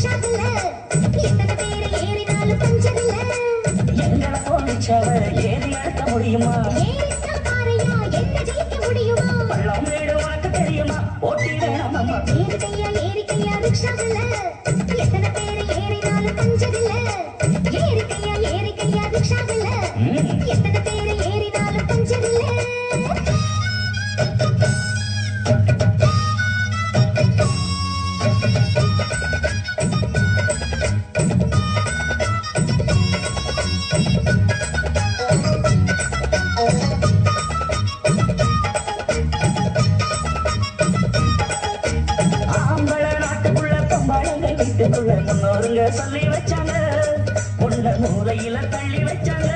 ரிக்ஷாவில் எத்தனை பேர் ஏறினாலும் பஞ்சர் இல்ல. எங்களை போலிச்சவ ஏறி அடக்க முடியுமா? ஏறிட்டா பாறையா என்ன ஜெயிக்க முடியுமா? பள்ளம் வீடு உனக்கு தெரியுமா? போட்டி வேணாம் அம்மா. ஏறிக்கையா ரிக்ஷாவில் எத்தனை பேர் ஏறினாலும் பஞ்சர் இல்ல. ஏறிக்கையா ரிக்ஷாவில் எத்தனை பேர் ஏறினாலும் பஞ்சர் இல்ல. வீட்டுக்குள்ள முன்னோருங்க சொல்லி வச்சாங்க, உள்ள மூலையில தள்ளி வச்சாங்க.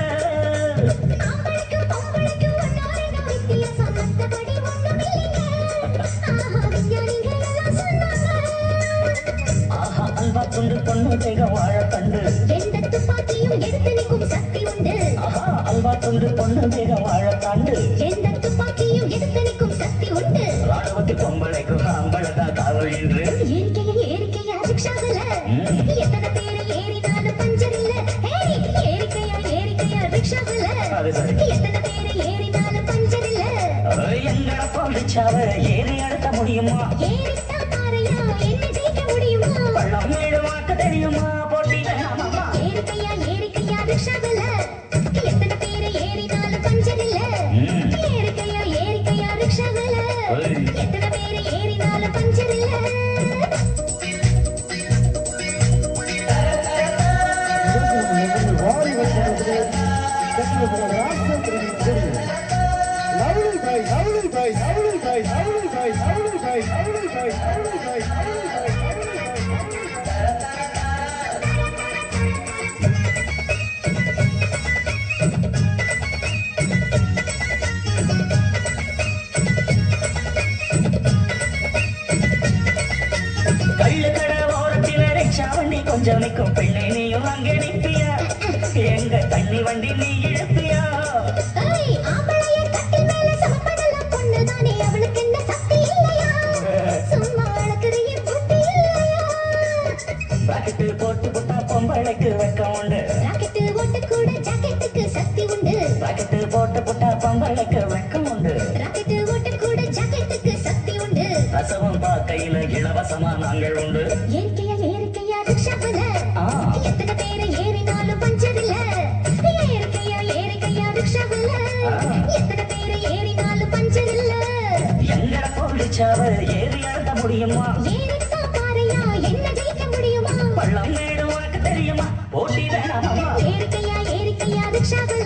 ஆஹா அல்வா துண்டு பொண்ணு தேக வாழ கண்டு எந்த துப்பாக்கியும் எடுத்து நிற்கும் சக்தி உண்டு. ஆஹா அல்வா துண்டு பொண்ணு தேக வாழ கண்டு எந்த துப்பாக்கியும் எடுத்து நிற்கும் சக்தி உண்டு. ராணுவத்து பொம்பளைக்கும் ஆம்பளதா காவல் என்று ஏறிக்கையா ரிக்ஷாவில் எத்தனை பேர் ஏறினாலும் பஞ்சர் இல்ல. ஏறிக்கையா ரிக்ஷாவில் எத்தனை பேர் ஏறினாலும் பஞ்சர் இல்ல. எங்களை போலிச்சாவ ஏறி அடக்க முடியுமா? ஏறிட்டா பாறையா என்ன ஜெயிக்க முடியுமா? பள்ளம் வீடு உனக்கு தெரியுமா? போட்டி வேணாமா? ஏறிக்கையா ரிக்ஷாவில் எத்தனை பேர் ஏறினாலும் பஞ்சர் இல்ல. ஏறிக்கையா ரிக்ஷாவில் எத்தனை பேர் ஏறினாலும் பஞ்சர் இல்ல. வண்டி கொஞ்சம் நிற்கும் பெண்ணை நீயும் அங்கே நிற்பியா? எங்க தண்ணி வண்டி நீ இழுப்பியா? ராக்கெட்டு போட்டு புட்டா பொம்பளைக்கு வெக்கம் உண்டு. ராக்கெட்டு ஓட்ட கூட ஜாக்கெட்டுக்கு சக்தி உண்டு. ராக்கெட்டு போட்டு புட்டா பொம்பளைக்கு வெக்கம் உண்டு. ராக்கெட்டு ஓட்ட கூட ஜாக்கெட்டுக்கு சக்தி உண்டு. ரசமும் பார்க்கையில இலவசமா நாங்கள் உண்டு. ஏறிக்கையா ரிக்ஷாவில் எத்தனை பேர் ஏறினாலும் பஞ்சர் இல்ல. ஏறிக்கையா ரிக்ஷாவில் எத்தனை பேர் ஏறினாலும் பஞ்சர் இல்ல. எங்களை போலிச்சாவ ஏறி அடக்க முடியுமா? ஏறிட்டா பாறையா என்ன ஜெயிக்க முடியுமா? பள்ளம் வீடு உனக்கு தெரியுமா? போட்டி வேணாமா? ஏறிக்கையா ரிக்ஷாவில்